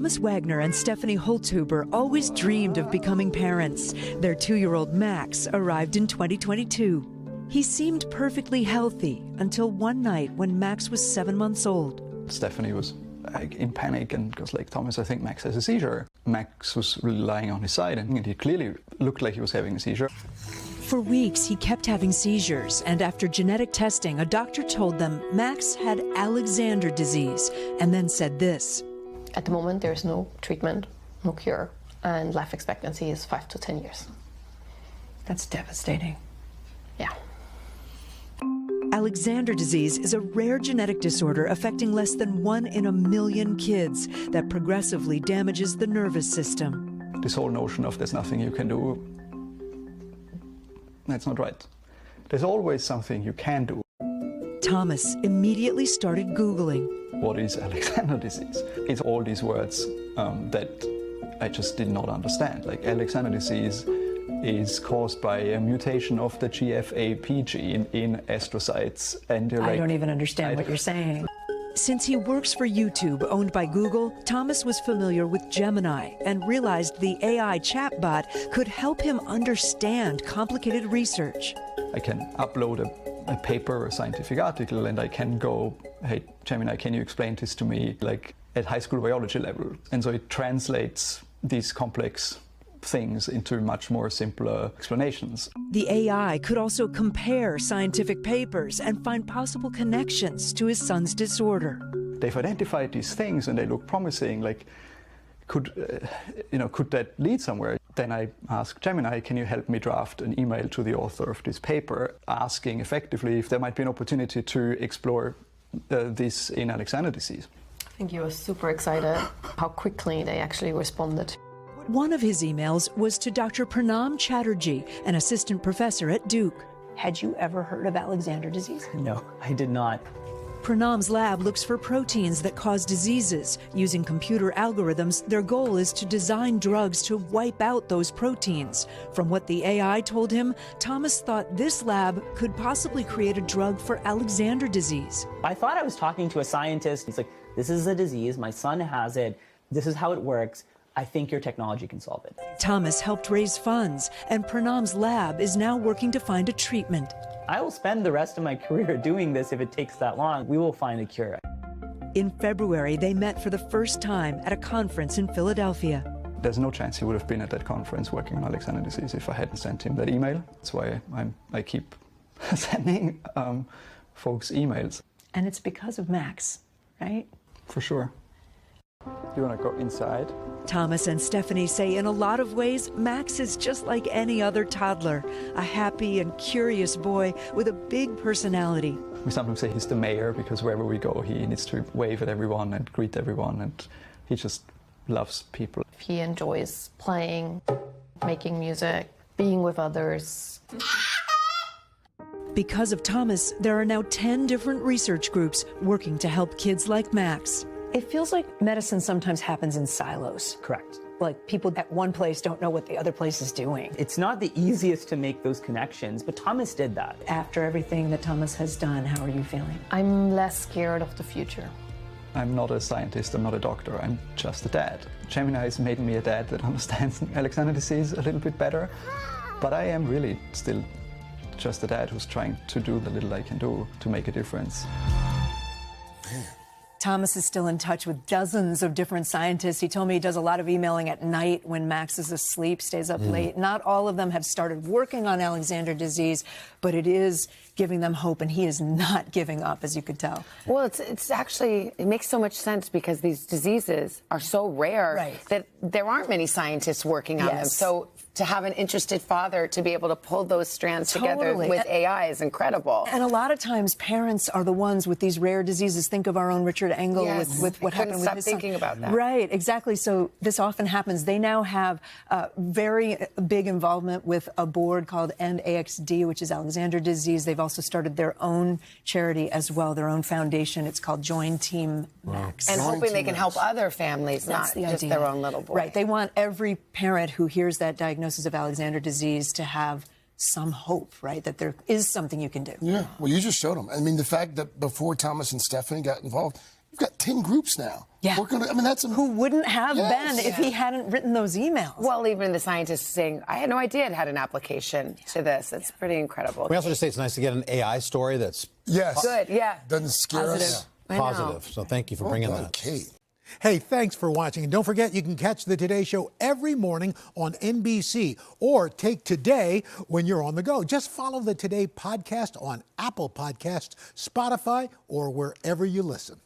Thomas Wagner and Stephanie Holzhuber always dreamed of becoming parents. Their 2-year-old Max arrived in 2022. He seemed perfectly healthy until one night when Max was 7 months old. Stephanie was in panic and goes like, Thomas, I think Max has a seizure. Max was really lying on his side and he clearly looked like he was having a seizure. For weeks, he kept having seizures, and after genetic testing, a doctor told them Max had Alexander disease, and then said this. At the moment, there's no treatment, no cure, and life expectancy is 5 to 10 years. That's devastating. Yeah. Alexander disease is a rare genetic disorder affecting less than 1 in a million kids that progressively damages the nervous system. This whole notion of there's nothing you can do, that's not right. There's always something you can do. Thomas immediately started Googling. What is Alexander disease? It's all these words that I just did not understand. Like Alexander disease is caused by a mutation of the GFAP gene in astrocytes. And you're I don't even understand what you're saying. Since he works for YouTube, owned by Google, Thomas was familiar with Gemini and realized the AI chatbot could help him understand complicated research. I can upload a paper or a scientific article and I can go, hey, Gemini, can you explain this to me like at high school biology level? And so it translates these complex things into much more simpler explanations. The AI could also compare scientific papers and find possible connections to his son's disorder. They've identified these things and they look promising, like could that lead somewhere? Then I asked Gemini, can you help me draft an email to the author of this paper, asking effectively if there might be an opportunity to explore this in Alexander disease. I think he was super excited how quickly they actually responded. One of his emails was to Dr. Pranam Chatterjee, an assistant professor at Duke. Had you ever heard of Alexander disease? No, I did not. Pranam's lab looks for proteins that cause diseases. Using computer algorithms, their goal is to design drugs to wipe out those proteins. From what the AI told him, Thomas thought this lab could possibly create a drug for Alexander disease. I thought I was talking to a scientist. He's like, this is a disease, my son has it, this is how it works. I think your technology can solve it. Thomas helped raise funds, and Pranam's lab is now working to find a treatment. I will spend the rest of my career doing this if it takes that long. We will find a cure. In February, they met for the first time at a conference in Philadelphia. There's no chance he would have been at that conference working on Alexander disease if I hadn't sent him that email. That's why I keep sending folks emails. And it's because of Max, right? For sure. You want to go inside? Thomas and Stephanie say in a lot of ways, Max is just like any other toddler, a happy and curious boy with a big personality. We sometimes say he's the mayor because wherever we go, he needs to wave at everyone and greet everyone, and he just loves people. He enjoys playing, making music, being with others. Because of Thomas, there are now 10 different research groups working to help kids like Max. It feels like medicine sometimes happens in silos. Correct. Like people at one place don't know what the other place is doing. It's not the easiest to make those connections, but Thomas did that. After everything that Thomas has done, how are you feeling? I'm less scared of the future. I'm not a scientist, I'm not a doctor, I'm just a dad. Gemini has made me a dad that understands Alexander disease a little bit better, but I am really still just a dad who's trying to do the little I can do to make a difference. Thomas is still in touch with dozens of different scientists. He told me he does a lot of emailing at night when Max is asleep, stays up late. Not all of them have started working on Alexander disease, but it is giving them hope, and he is not giving up, as you could tell. Well, it's actually, it makes so much sense because these diseases are so rare that there aren't many scientists working on them. So to have an interested father to be able to pull those strands together with AI is incredible. And a lot of times parents are the ones with these rare diseases. Think of our own Richard Engel with what happened with his son. Thinking about that. Right, exactly. So this often happens. They now have very big involvement with a board called End AXD, which is Alexander disease. They've also started their own charity as well, their own foundation. It's called Join Team Max. And hoping they can help other families, not just their own little boy. Right. They want every parent who hears that diagnosis of Alexander disease to have some hope, right? That there is something you can do. Yeah. Well, you just showed them. I mean, the fact that before Thomas and Stephanie got involved, we've got 10 groups now. Yeah. That's who wouldn't have been if he hadn't written those emails. Well, even the scientists saying, I had no idea it had an application to this. It's pretty incredible. We also just say it's nice to get an AI story that's good. Yeah. Doesn't scare us. Positive. So thank you for bringing that. Kate. Hey, thanks for watching. And don't forget, you can catch the Today Show every morning on NBC or take Today when you're on the go. Just follow the Today podcast on Apple Podcasts, Spotify, or wherever you listen.